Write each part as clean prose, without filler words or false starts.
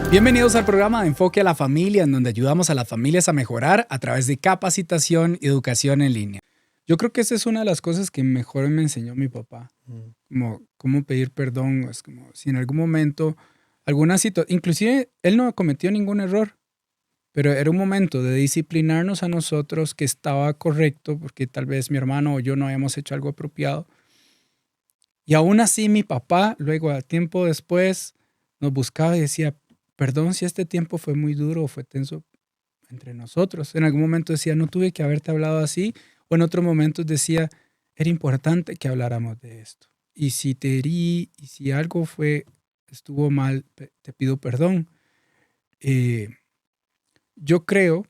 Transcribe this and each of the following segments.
Bienvenidos al programa de Enfoque a la Familia, en donde ayudamos a las familias a mejorar a través de capacitación y educación en línea. Yo creo que esa es una de las cosas que mejor me enseñó mi papá, como cómo pedir perdón. Es como si en algún momento, alguna situación, inclusive él no cometió ningún error, pero era un momento de disciplinarnos a nosotros que estaba correcto, porque tal vez mi hermano o yo no habíamos hecho algo apropiado. Y aún así mi papá, luego a tiempo después, nos buscaba y decía, perdón si este tiempo fue muy duro o fue tenso entre nosotros. En algún momento decía, no tuve que haberte hablado así, o en otros momentos decía, era importante que habláramos de esto. Y si te herí, y si algo estuvo mal, te pido perdón. Eh, yo creo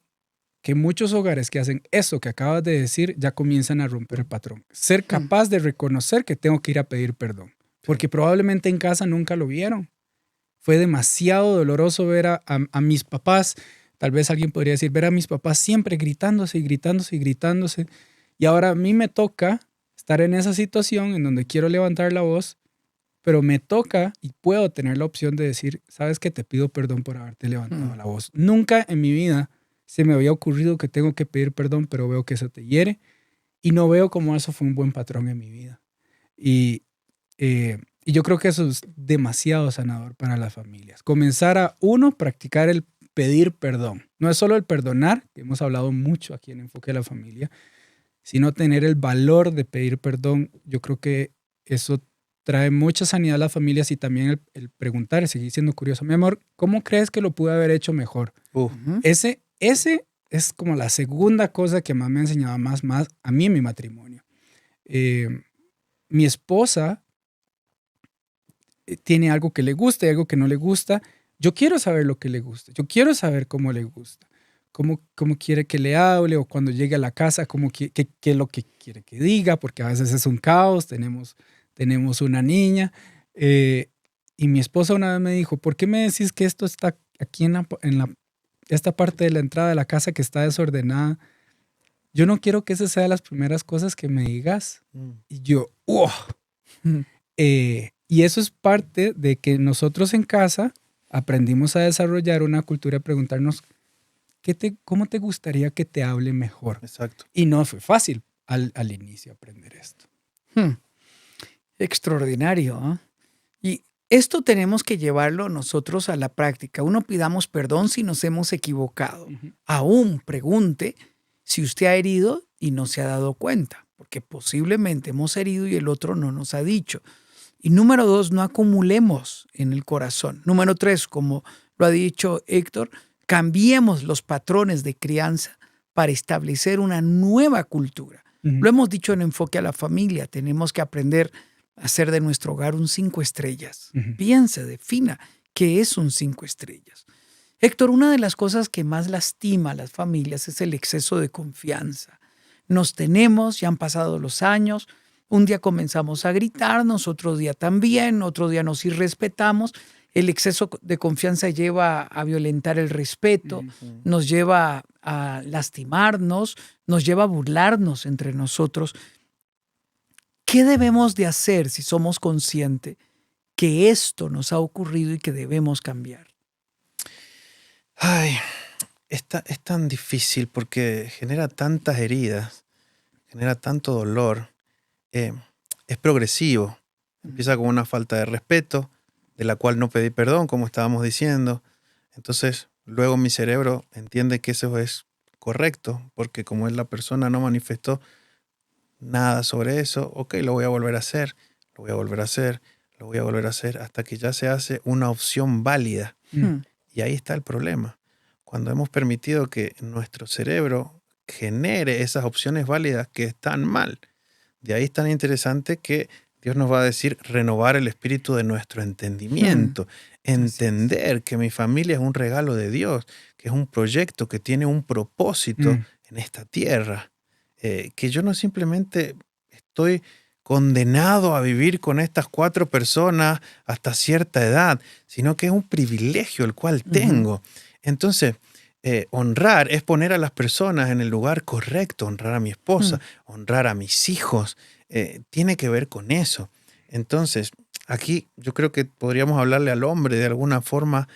que muchos hogares que hacen eso que acabas de decir ya comienzan a romper el patrón. Ser capaz de reconocer que tengo que ir a pedir perdón, porque probablemente en casa nunca lo vieron. Fue demasiado doloroso ver a mis papás, tal vez alguien podría decir, ver a mis papás siempre gritándose y gritándose y gritándose. Y ahora a mí me toca estar en esa situación en donde quiero levantar la voz, pero me toca y puedo tener la opción de decir, sabes que te pido perdón por haberte levantado la voz. Nunca en mi vida se me había ocurrido que tengo que pedir perdón, pero veo que eso te hiere y no veo como eso fue un buen patrón en mi vida. Y yo creo que eso es demasiado sanador para las familias. Comenzar a, uno, practicar el pedir perdón. No es solo el perdonar, que hemos hablado mucho aquí en Enfoque a la Familia, sino tener el valor de pedir perdón. Yo creo que eso trae mucha sanidad a las familias y también el preguntar, el seguir siendo curioso. Mi amor, ¿cómo crees que lo pude haber hecho mejor? Ese es como la segunda cosa que más me ha enseñado más a mí en mi matrimonio. Mi esposa tiene algo que le gusta y algo que no le gusta. Yo quiero saber lo que le gusta. Yo quiero saber cómo le gusta. Cómo quiere que le hable o cuando llegue a la casa, qué es lo que quiere que diga, porque a veces es un caos. Tenemos una niña. Y mi esposa una vez me dijo, ¿por qué me decís que esto está aquí esta parte de la entrada de la casa que está desordenada? Yo no quiero que esas sean las primeras cosas que me digas. Y yo, ¡oh! Y eso es parte de que nosotros en casa aprendimos a desarrollar una cultura de preguntarnos cómo te gustaría que te hable mejor. Exacto. Y no fue fácil al inicio aprender esto. Extraordinario, ¿eh? Y esto tenemos que llevarlo nosotros a la práctica. Uno, pidamos perdón si nos hemos equivocado. Aún pregunte si usted ha herido y no se ha dado cuenta, porque posiblemente hemos herido y el otro no nos ha dicho. Y número 2, no acumulemos en el corazón. Número 3, como lo ha dicho Héctor, cambiemos los patrones de crianza para establecer una nueva cultura. Lo hemos dicho en Enfoque a la Familia, tenemos que aprender a hacer de nuestro hogar un 5 estrellas. Piense, defina qué es un 5 estrellas. Héctor, una de las cosas que más lastima a las familias es el exceso de confianza. Nos tenemos, ya han pasado los años, un día comenzamos a gritarnos, otro día también, otro día nos irrespetamos. El exceso de confianza lleva a violentar el respeto, nos lleva a lastimarnos, nos lleva a burlarnos entre nosotros. ¿Qué debemos de hacer si somos conscientes que esto nos ha ocurrido y que debemos cambiar? Ay, es tan difícil porque genera tantas heridas, genera tanto dolor. Es progresivo. Empieza con una falta de respeto, de la cual no pedí perdón, como estábamos diciendo. Entonces, luego mi cerebro entiende que eso es correcto, porque como la persona no manifestó nada sobre eso, ok, lo voy a volver a hacer, lo voy a volver a hacer, lo voy a volver a hacer, hasta que ya se hace una opción válida. Y ahí está el problema. Cuando hemos permitido que nuestro cerebro genere esas opciones válidas que están mal. De ahí es tan interesante que Dios nos va a decir renovar el espíritu de nuestro entendimiento, entender que mi familia es un regalo de Dios, que es un proyecto que tiene un propósito en esta tierra, que yo no simplemente estoy condenado a vivir con estas 4 personas hasta cierta edad, sino que es un privilegio el cual tengo. Entonces, honrar es poner a las personas en el lugar correcto, honrar a mi esposa, honrar a mis hijos, tiene que ver con eso. Entonces, aquí yo creo que podríamos hablarle al hombre de alguna forma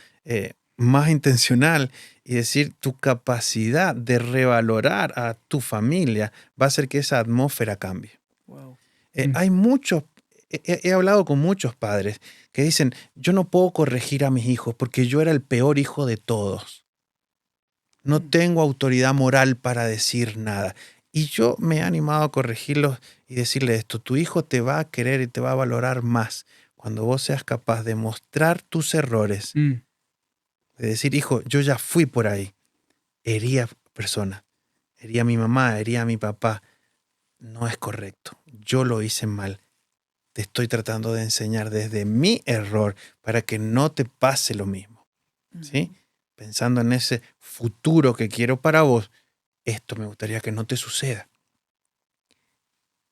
más intencional y decir tu capacidad de revalorar a tu familia va a hacer que esa atmósfera cambie. Wow. Hay muchos, he hablado con muchos padres que dicen, yo no puedo corregir a mis hijos porque yo era el peor hijo de todos. No tengo autoridad moral para decir nada. Y yo me he animado a corregirlos y decirle esto, tu hijo te va a querer y te va a valorar más cuando vos seas capaz de mostrar tus errores, Mm. de decir, hijo, yo ya fui por ahí, hería personas, hería a mi mamá, hería a mi papá. No es correcto, yo lo hice mal. Te estoy tratando de enseñar desde mi error para que no te pase lo mismo. ¿Sí? Pensando en ese futuro que quiero para vos, esto me gustaría que no te suceda.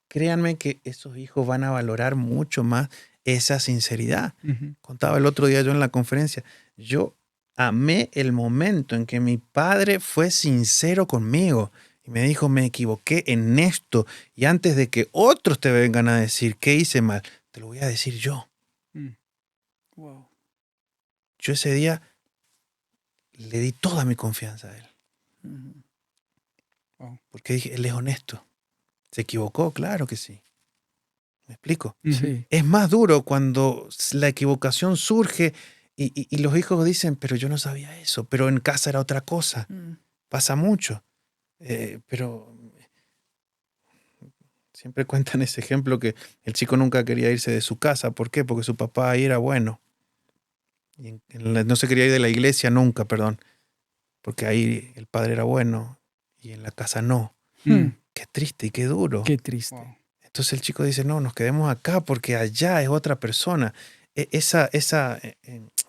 Créanme que esos hijos van a valorar mucho más esa sinceridad. Ujú. Contaba el otro día yo en la conferencia, yo amé el momento en que mi padre fue sincero conmigo y me dijo, me equivoqué en esto y antes de que otros te vengan a decir qué hice mal, te lo voy a decir yo. Mm. Wow. Yo ese día le di toda mi confianza a él, Ujú. Wow. porque dije, él es honesto. ¿Se equivocó? Claro que sí. ¿Me explico? Ujú. Sí. Es más duro cuando la equivocación surge y los hijos dicen, pero yo no sabía eso, pero en casa era otra cosa. Mm. Pasa mucho. Pero siempre cuentan ese ejemplo que el chico nunca quería irse de su casa. ¿Por qué? Porque su papá ahí era bueno. Y no se quería ir de la iglesia nunca, perdón. Porque ahí el padre era bueno y en la casa no. Mm. Qué triste y qué duro. Qué triste. Wow. Entonces el chico dice, no, nos quedemos acá porque allá es otra persona.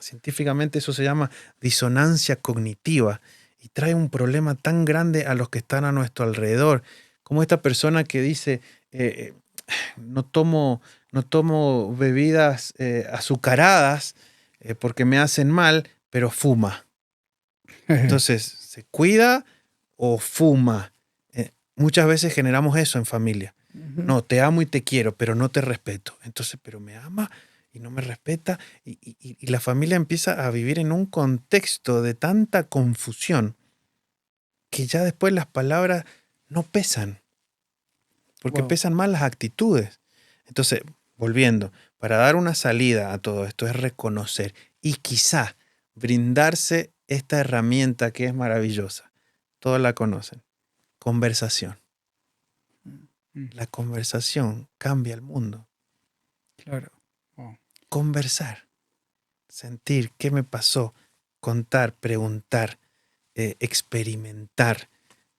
Científicamente eso se llama disonancia cognitiva y trae un problema tan grande a los que están a nuestro alrededor, como esta persona que dice, no tomo bebidas azucaradas porque me hacen mal, pero fuma. Entonces, ¿se cuida o fuma? Muchas veces generamos eso en familia. Ujú. No, te amo y te quiero, pero no te respeto. Entonces, pero me ama y no me respeta. Y la familia empieza a vivir en un contexto de tanta confusión que ya después las palabras no pesan, porque Wow. pesan más las actitudes. Entonces, volviendo, para dar una salida a todo esto es reconocer y quizá brindarse esta herramienta que es maravillosa. Todos la conocen. Conversación. Mm. La conversación cambia el mundo. Claro. Wow. Conversar, sentir qué me pasó, contar, preguntar, experimentar.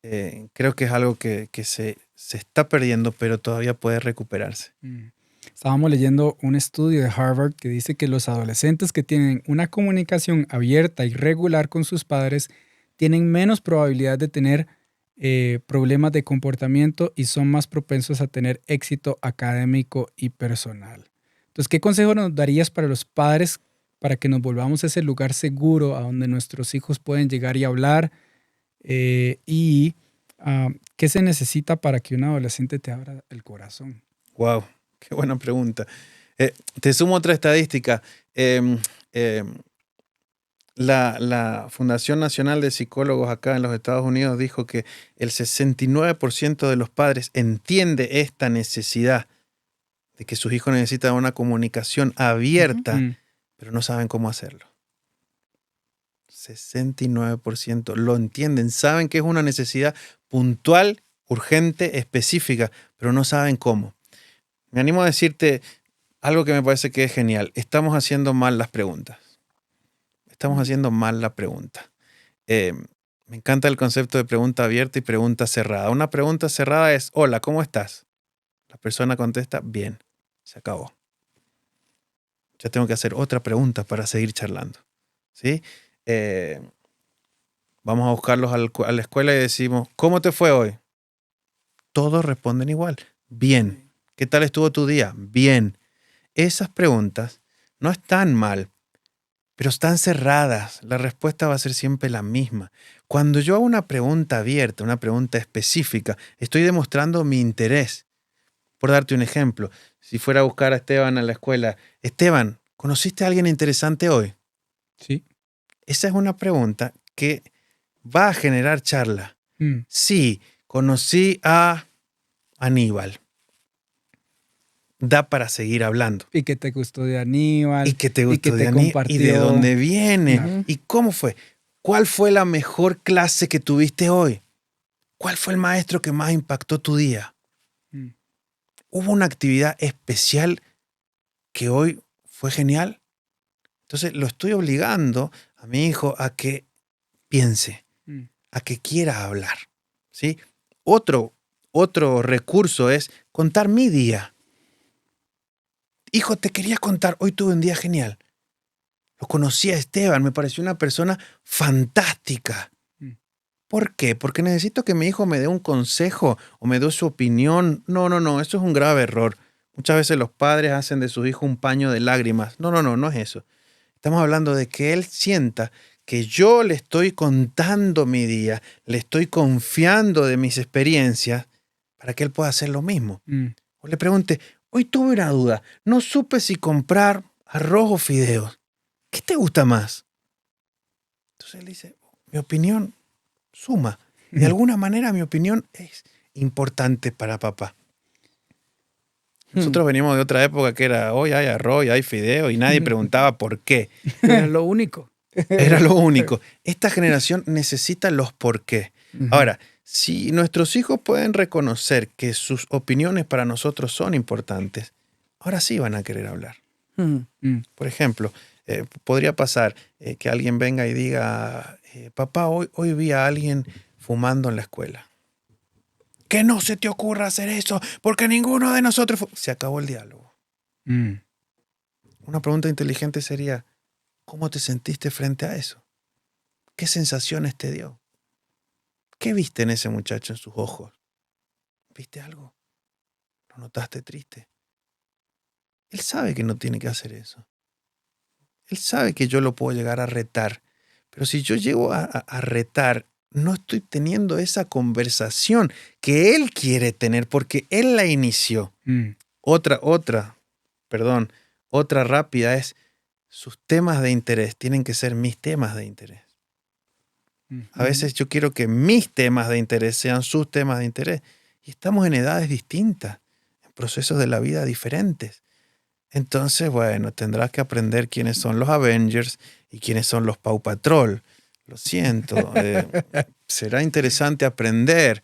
Creo que es algo que se está perdiendo, pero todavía puede recuperarse. Mm. Estábamos leyendo un estudio de Harvard que dice que los adolescentes que tienen una comunicación abierta y regular con sus padres tienen menos probabilidad de tener problemas de comportamiento y son más propensos a tener éxito académico y personal. Entonces, ¿qué consejo nos darías para los padres para que nos volvamos ese lugar seguro a donde nuestros hijos pueden llegar y hablar? Y ¿qué se necesita para que un adolescente te abra el corazón? Wow, qué buena pregunta. Te sumo otra estadística. La Fundación Nacional de Psicólogos acá en los Estados Unidos dijo que el 69% de los padres entiende esta necesidad de que sus hijos necesitan una comunicación abierta, Mm. pero no saben cómo hacerlo. 69% lo entienden, saben que es una necesidad puntual, urgente, específica, pero no saben cómo. Me animo a decirte algo que me parece que es genial. Estamos haciendo mal las preguntas. Estamos haciendo mal la pregunta. Me encanta el concepto de pregunta abierta y pregunta cerrada. Una pregunta cerrada es, hola, ¿cómo estás? La persona contesta, bien, se acabó. Ya tengo que hacer otra pregunta para seguir charlando. ¿Sí? Vamos a buscarlos a la escuela y decimos, ¿cómo te fue hoy? Todos responden igual, bien. ¿Qué tal estuvo tu día? Bien. Esas preguntas no están mal, pero están cerradas. La respuesta va a ser siempre la misma. Cuando yo hago una pregunta abierta, una pregunta específica, estoy demostrando mi interés. Por darte un ejemplo, si fuera a buscar a Esteban a la escuela, Esteban, ¿conociste a alguien interesante hoy? Sí. Esa es una pregunta que va a generar charla. Sí, conocí a Aníbal. Da para seguir hablando. ¿Y qué te gustó de Aníbal? ¿Y qué te gustó que de te Aníbal? ¿Y de dónde viene? Claro. ¿Y cómo fue? ¿Cuál fue la mejor clase que tuviste hoy? ¿Cuál fue el maestro que más impactó tu día? Mm. ¿Hubo una actividad especial que hoy fue genial? Entonces lo estoy obligando a mi hijo a que piense, a que quiera hablar, ¿sí? Otro recurso es contar mi día. Hijo, te quería contar, hoy tuve un día genial. Lo conocí a Esteban, me pareció una persona fantástica. ¿Por qué? Porque necesito que mi hijo me dé un consejo o me dé su opinión. No, eso es un grave error. Muchas veces los padres hacen de sus hijos un paño de lágrimas. No es eso. Estamos hablando de que él sienta que yo le estoy contando mi día, le estoy confiando de mis experiencias para que él pueda hacer lo mismo. O le pregunte, hoy tuve una duda, no supe si comprar arroz o fideos. ¿Qué te gusta más? Entonces él dice, mi opinión suma. De alguna manera mi opinión es importante para papá. Nosotros venimos de otra época que era, hoy hay arroz y hay fideo y nadie preguntaba por qué. Era lo único. Era lo único. Esta generación necesita los por qué. Ahora, si nuestros hijos pueden reconocer que sus opiniones para nosotros son importantes, ahora sí van a querer hablar. Por ejemplo, podría pasar que alguien venga y diga, papá, hoy vi a alguien fumando en la escuela. Que no se te ocurra hacer eso, porque ninguno de nosotros... Se acabó el diálogo. Una pregunta inteligente sería, ¿cómo te sentiste frente a eso? ¿Qué sensaciones te dio? ¿Qué viste en ese muchacho en sus ojos? ¿Viste algo? ¿Lo notaste triste? Él sabe que no tiene que hacer eso. Él sabe que yo lo puedo llegar a retar. Pero si yo llego a retar, no estoy teniendo esa conversación que él quiere tener porque él la inició. Otra rápida es, sus temas de interés tienen que ser mis temas de interés. A veces yo quiero que mis temas de interés sean sus temas de interés. Y estamos en edades distintas, en procesos de la vida diferentes. Entonces, bueno, tendrás que aprender quiénes son los Avengers y quiénes son los Paw Patrol. Lo siento. Será interesante aprender.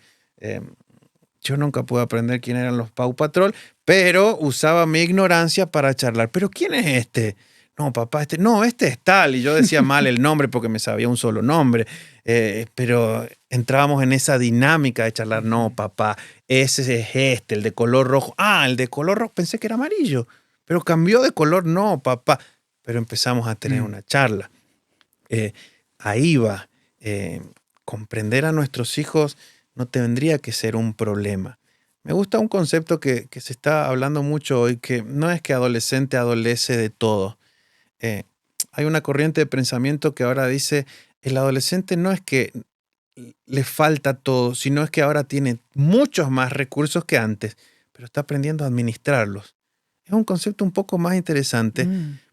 Yo nunca pude aprender quién eran los Paw Patrol, pero usaba mi ignorancia para charlar. ¿Pero quién es este? No, papá, este es tal. Y yo decía mal el nombre porque me sabía un solo nombre. Pero entrábamos en esa dinámica de charlar. No, papá, ese es este, el de color rojo. Ah, el de color rojo, pensé que era amarillo. Pero cambió de color, no, papá. Pero empezamos a tener una charla. Ahí va. Comprender a nuestros hijos no tendría que ser un problema. Me gusta un concepto que se está hablando mucho hoy, que no es que adolescente adolece de todo. Hay una corriente de pensamiento que ahora dice, el adolescente no es que le falta todo, sino es que ahora tiene muchos más recursos que antes, pero está aprendiendo a administrarlos. Es un concepto un poco más interesante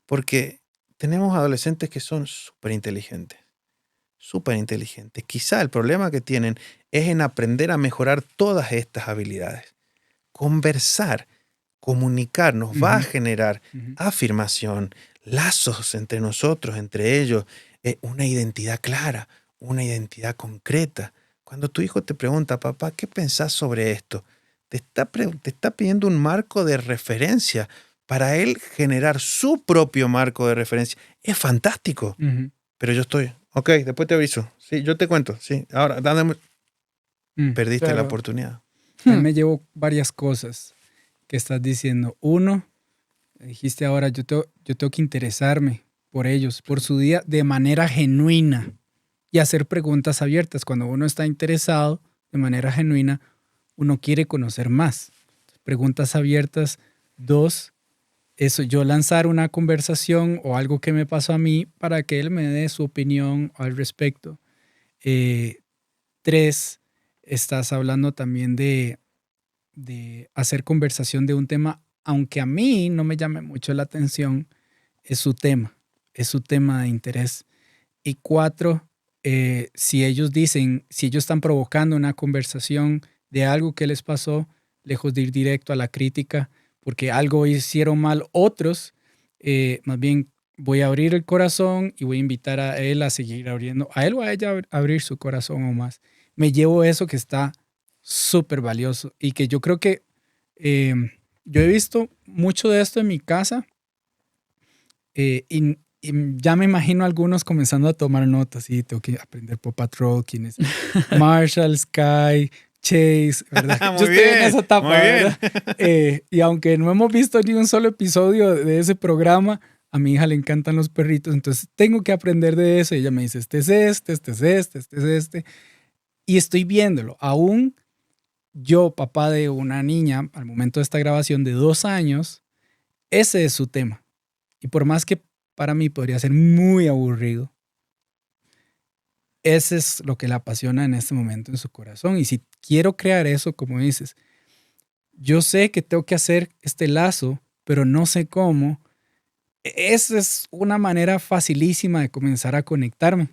porque tenemos adolescentes que son súper inteligentes. Quizá el problema que tienen es en aprender a mejorar todas estas habilidades. Conversar, comunicar nos va a generar afirmación, lazos entre nosotros, entre ellos, una identidad clara, una identidad concreta. Cuando tu hijo te pregunta, papá, ¿qué pensás sobre esto? Te está pidiendo un marco de referencia para él generar su propio marco de referencia. Es fantástico. Pero yo estoy, ok, después te aviso. Sí, yo te cuento. Sí, ahora, dándome. Perdiste la oportunidad. Me llevo varias cosas que estás diciendo. Uno, dijiste ahora, yo tengo que interesarme por ellos, por su día de manera genuina y hacer preguntas abiertas. Cuando uno está interesado de manera genuina, uno quiere conocer más. Preguntas abiertas. Dos, eso, yo lanzar una conversación o algo que me pasó a mí para que él me dé su opinión al respecto. Tres, estás hablando también de hacer conversación de un tema, aunque a mí no me llame mucho la atención, es su tema de interés. Y 4, si ellos están provocando una conversación de algo que les pasó, lejos de ir directo a la crítica, porque algo hicieron mal otros, más bien voy a abrir el corazón y voy a invitar a él a seguir abriendo, a él o a ella a abrir su corazón o más. Me llevo eso que está súper valioso y que yo creo que yo he visto mucho de esto en mi casa y ya me imagino algunos comenzando a tomar notas y tengo que aprender Paw Patrol, quién es Marshall, Sky, Chase, ¿verdad? Yo estoy en esa etapa, ¿verdad? Y aunque no hemos visto ni un solo episodio de ese programa, a mi hija le encantan los perritos, entonces tengo que aprender de eso. Y ella me dice, este es este, este es este, este es este. Y estoy viéndolo. Aún yo, papá de una niña, al momento de esta grabación de 2 años, ese es su tema. Y por más que para mí podría ser muy aburrido, ese es lo que la apasiona en este momento en su corazón. Y si quiero crear eso, como dices, yo sé que tengo que hacer este lazo, pero no sé cómo. Esa es una manera facilísima de comenzar a conectarme.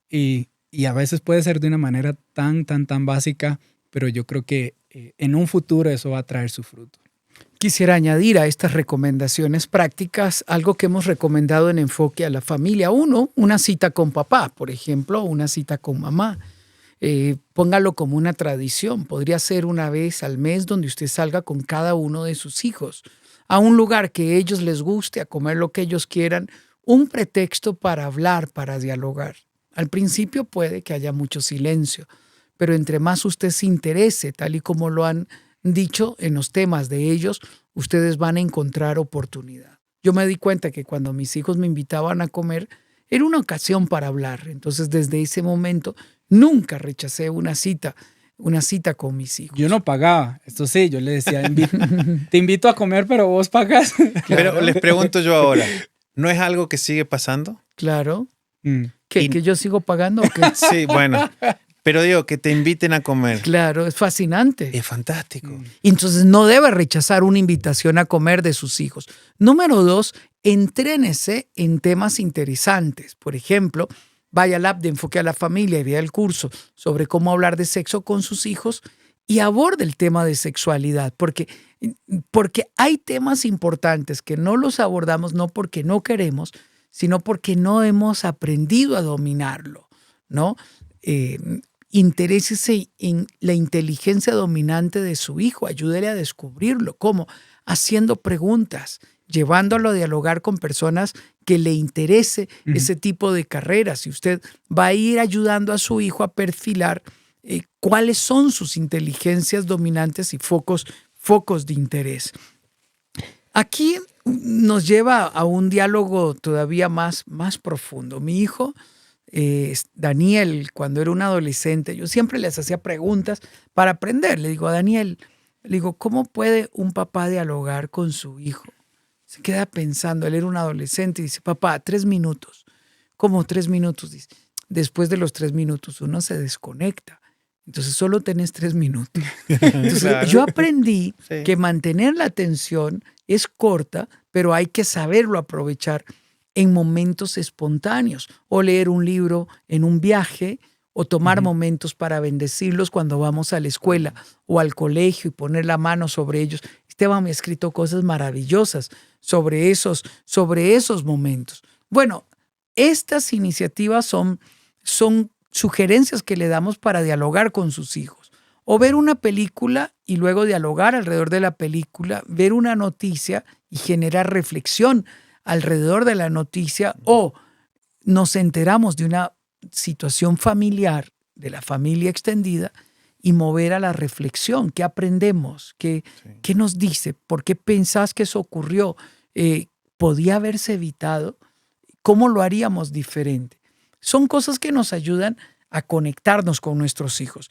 Y a veces puede ser de una manera tan básica, pero yo creo que en un futuro eso va a traer su fruto. Quisiera añadir a estas recomendaciones prácticas algo que hemos recomendado en Enfoque a la Familia. 1, una cita con papá, por ejemplo, una cita con mamá. Póngalo como una tradición. Podría ser una vez al mes donde usted salga con cada uno de sus hijos a un lugar que a ellos les guste, a comer lo que ellos quieran, un pretexto para hablar, para dialogar. Al principio puede que haya mucho silencio, pero entre más usted se interese, tal y como lo han dicho en los temas de ellos, ustedes van a encontrar oportunidad. Yo me di cuenta que cuando mis hijos me invitaban a comer, era una ocasión para hablar. Entonces, desde ese momento, nunca rechacé una cita con mis hijos. Yo no pagaba, esto sí, yo le decía, te invito a comer, pero vos pagas. Pero les pregunto yo ahora, ¿no es algo que sigue pasando? Claro. ¿Que yo sigo pagando o qué? Sí, bueno, pero digo, que te inviten a comer. Claro, es fascinante. Es fantástico. Entonces no debe rechazar una invitación a comer de sus hijos. Número 2, entrénese en temas interesantes. Por ejemplo, vaya al app de Enfoque a la Familia y vea el curso sobre cómo hablar de sexo con sus hijos y aborde el tema de sexualidad, porque hay temas importantes que no los abordamos no porque no queremos, sino porque no hemos aprendido a dominarlo, ¿no? Interésese en la inteligencia dominante de su hijo, ayúdele a descubrirlo. ¿Cómo? Haciendo preguntas, llevándolo a dialogar con personas que le interese ese tipo de carreras. Y usted va a ir ayudando a su hijo a perfilar cuáles son sus inteligencias dominantes y focos de interés. Aquí nos lleva a un diálogo todavía más profundo. Mi hijo, Daniel, cuando era un adolescente, yo siempre les hacía preguntas para aprender. Le digo a Daniel, ¿cómo puede un papá dialogar con su hijo? Se queda pensando, él era un adolescente y dice, papá, 3 minutos. ¿Cómo 3 minutos? Dice, después de los 3 minutos uno se desconecta. Entonces solo tenés 3 minutos. Entonces claro. Yo aprendí que mantener la atención es corta, pero hay que saberlo aprovechar en momentos espontáneos. O leer un libro en un viaje, o tomar momentos para bendecirlos cuando vamos a la escuela o al colegio y poner la mano sobre ellos. Esteban me ha escrito cosas maravillosas sobre esos momentos. Bueno, estas iniciativas son sugerencias que le damos para dialogar con sus hijos. O ver una película y luego dialogar alrededor de la película, ver una noticia y generar reflexión alrededor de la noticia, o nos enteramos de una situación familiar, de la familia extendida, y mover a la reflexión. ¿Qué aprendemos? ¿Qué nos dice? ¿Por qué pensás que eso ocurrió? ¿Podía haberse evitado? ¿Cómo lo haríamos diferente? Son cosas que nos ayudan a conectarnos con nuestros hijos.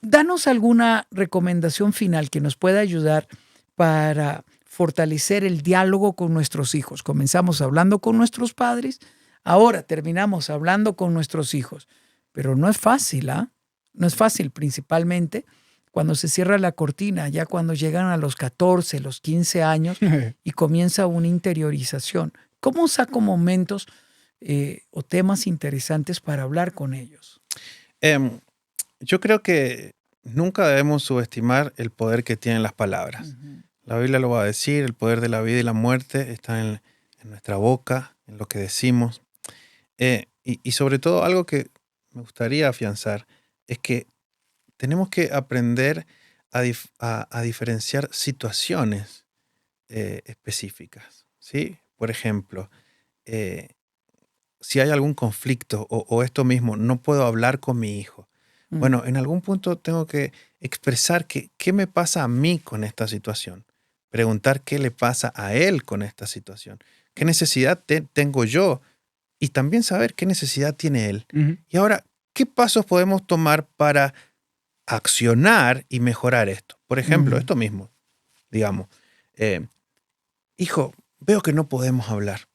Danos alguna recomendación final que nos pueda ayudar para fortalecer el diálogo con nuestros hijos. Comenzamos hablando con nuestros padres, ahora terminamos hablando con nuestros hijos. Pero no es fácil, ¿ah? No es fácil, principalmente cuando se cierra la cortina, ya cuando llegan a los 14, los 15 años y comienza una interiorización. ¿Cómo saco momentos o temas interesantes para hablar con ellos? Yo creo que nunca debemos subestimar el poder que tienen las palabras. Ujú. La Biblia lo va a decir, el poder de la vida y la muerte está en nuestra boca, en lo que decimos. Y sobre todo algo que me gustaría afianzar es que tenemos que aprender a diferenciar situaciones específicas, ¿sí? Por ejemplo, eh, si hay algún conflicto o esto mismo, no puedo hablar con mi hijo. Mm. Bueno, en algún punto tengo que expresar qué me pasa a mí con esta situación. Preguntar qué le pasa a él con esta situación. ¿Qué necesidad tengo yo? Y también saber qué necesidad tiene él. Ujú. Y ahora, ¿qué pasos podemos tomar para accionar y mejorar esto? Por ejemplo, Mm. esto mismo, digamos, eh, hijo, veo que no podemos hablar.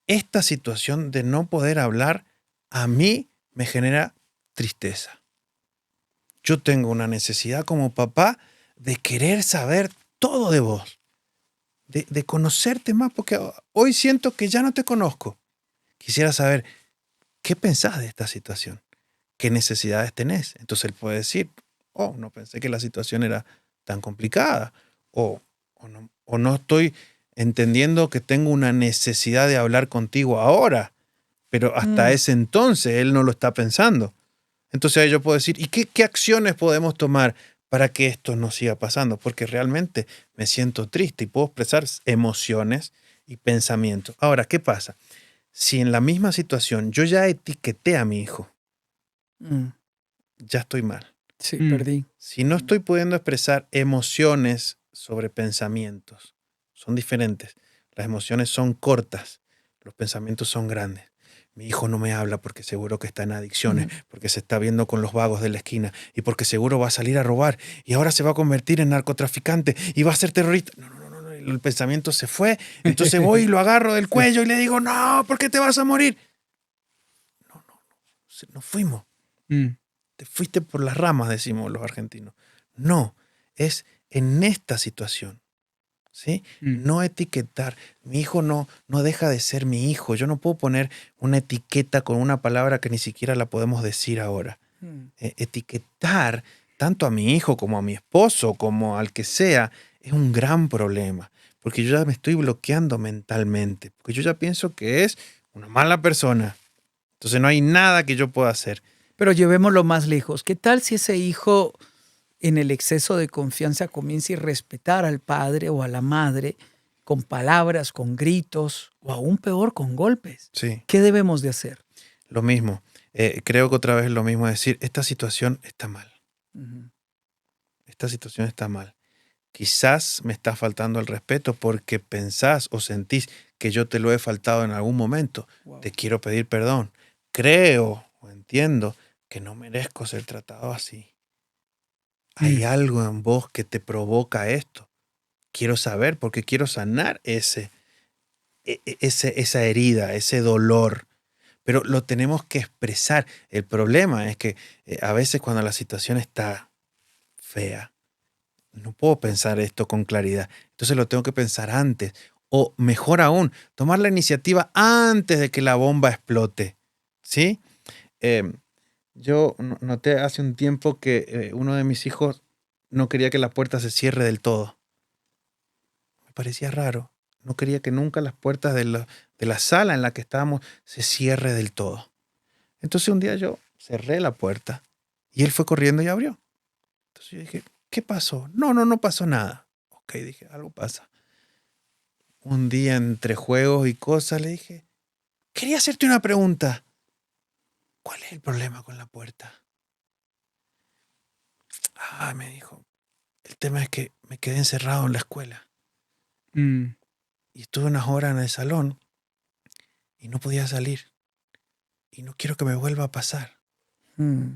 Esta situación de no poder hablar a mí me genera tristeza. Yo tengo una necesidad como papá de querer saber todo de vos, de conocerte más, porque hoy siento que ya no te conozco. Quisiera saber qué pensás de esta situación, qué necesidades tenés. Entonces él puede decir, oh, no pensé que la situación era tan complicada, o no estoy entendiendo que tengo una necesidad de hablar contigo ahora, pero hasta Mm. ese entonces él no lo está pensando. Entonces ahí yo puedo decir, ¿y qué acciones podemos tomar para que esto no siga pasando? Porque realmente me siento triste y puedo expresar emociones y pensamientos. Ahora, ¿qué pasa? Si en la misma situación yo ya etiqueté a mi hijo, Mm. ya estoy mal. Sí, Mm. perdí. Si no estoy pudiendo expresar emociones sobre pensamientos, son diferentes. Las emociones son cortas, los pensamientos son grandes. Mi hijo no me habla porque seguro que está en adicciones, Mm. porque se está viendo con los vagos de la esquina y porque seguro va a salir a robar y ahora se va a convertir en narcotraficante y va a ser terrorista. No, no, no, no, no. El pensamiento se fue. Entonces voy y lo agarro del Sí. cuello y le digo, no, ¿por qué te vas a morir? Nos fuimos. Mm. Te fuiste por las ramas, decimos los argentinos. No, es en esta situación, ¿sí? Mm. No etiquetar. Mi hijo no deja de ser mi hijo. Yo no puedo poner una etiqueta con una palabra que ni siquiera la podemos decir ahora. Mm. Etiquetar tanto a mi hijo como a mi esposo, como al que sea, es un gran problema. Porque yo ya me estoy bloqueando mentalmente. Porque yo ya pienso que es una mala persona. Entonces no hay nada que yo pueda hacer. Pero llevémoslo más lejos. ¿Qué tal si ese hijo, en el exceso de confianza, comienza a respetar al padre o a la madre con palabras, con gritos o aún peor, con golpes? Sí. ¿Qué debemos de hacer? Lo mismo. Creo que otra vez es lo mismo decir, esta situación está mal. Ujú. Esta situación está mal. Quizás me está faltando el respeto porque pensás o sentís que yo te lo he faltado en algún momento. Wow. Te quiero pedir perdón. Creo o entiendo que no merezco ser tratado así. Hay Mm. algo en vos que te provoca esto. Quiero saber porque quiero sanar esa herida, ese dolor. Pero lo tenemos que expresar. El problema es que a veces cuando la situación está fea, no puedo pensar esto con claridad. Entonces lo tengo que pensar antes. O mejor aún, tomar la iniciativa antes de que la bomba explote. ¿Sí? Eh, yo noté hace un tiempo que uno de mis hijos no quería que la puerta se cierre del todo. Me parecía raro. No quería que nunca las puertas de la sala en la que estábamos se cierre del todo. Entonces un día yo cerré la puerta y él fue corriendo y abrió. Entonces yo dije, ¿qué pasó? No pasó nada. Ok, dije, algo pasa. Un día entre juegos y cosas le dije, quería hacerte una pregunta. ¿Cuál es el problema con la puerta? Ah, me dijo, el tema es que me quedé encerrado en la escuela Mm. y estuve unas horas en el salón y no podía salir. Y no quiero que me vuelva a pasar. Mm.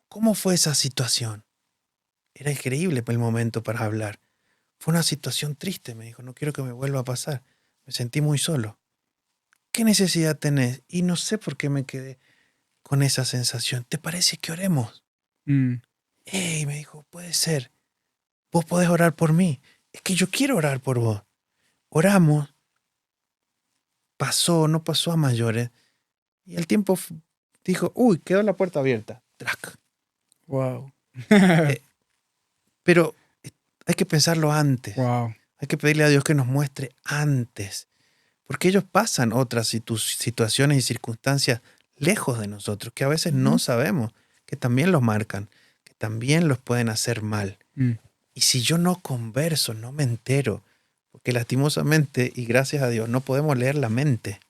¿Cómo fue esa situación? Era increíble el momento para hablar. Fue una situación triste, me dijo, no quiero que me vuelva a pasar. Me sentí muy solo. ¿Qué necesidad tenés? Y no sé por qué me quedé con esa sensación. ¿Te parece que oremos? Mm. ¡Ey! Me dijo, puede ser. Vos podés orar por mí. Es que yo quiero orar por vos. Oramos. pasó, no pasó a mayores. Y el tiempo dijo, uy, quedó la puerta abierta. Trac. Wow. Pero hay que pensarlo antes. Wow. Hay que pedirle a Dios que nos muestre antes. Porque ellos pasan otras situaciones y circunstancias lejos de nosotros, que a veces no sabemos, que también los marcan, que también los pueden hacer mal. Y si yo no converso, no me entero, porque lastimosamente, y gracias a Dios, no podemos leer la mente.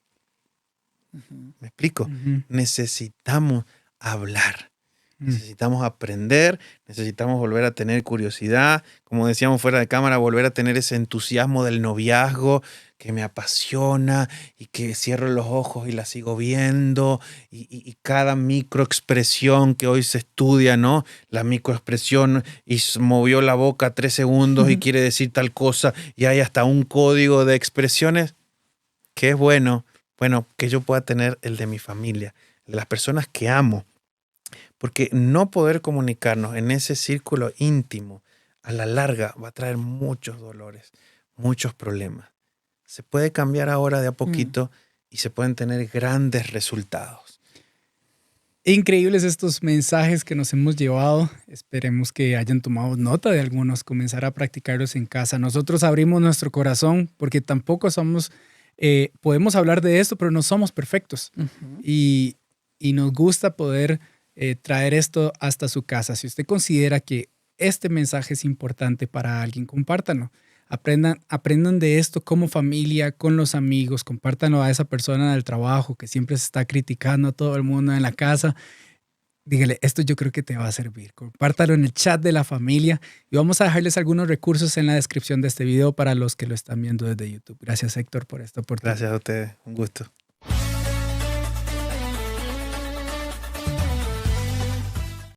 ¿Me explico? Necesitamos hablar. Necesitamos aprender, necesitamos volver a tener curiosidad, como decíamos fuera de cámara, volver a tener ese entusiasmo del noviazgo que me apasiona y que cierro los ojos y la sigo viendo y cada microexpresión que hoy se estudia, ¿no? La microexpresión y movió la boca 3 segundos y quiere decir tal cosa y hay hasta un código de expresiones que es bueno, que yo pueda tener el de mi familia, el de las personas que amo. Porque no poder comunicarnos en ese círculo íntimo a la larga va a traer muchos dolores, muchos problemas. Se puede cambiar ahora de a poquito y se pueden tener grandes resultados. Increíbles estos mensajes que nos hemos llevado. Esperemos que hayan tomado nota de algunos, comenzar a practicarlos en casa. Nosotros abrimos nuestro corazón porque tampoco somos, podemos hablar de esto, pero no somos perfectos. Y nos gusta poder traer esto hasta su casa. Si usted considera que este mensaje es importante para alguien, compártanlo. Aprendan de esto como familia, con los amigos, compártanlo a esa persona del trabajo que siempre se está criticando a todo el mundo en la casa. Dígale, esto yo creo que te va a servir. Compártalo en el chat de la familia y vamos a dejarles algunos recursos en la descripción de este video para los que lo están viendo desde YouTube. Gracias, Héctor, por esta oportunidad. Gracias a ustedes, un gusto.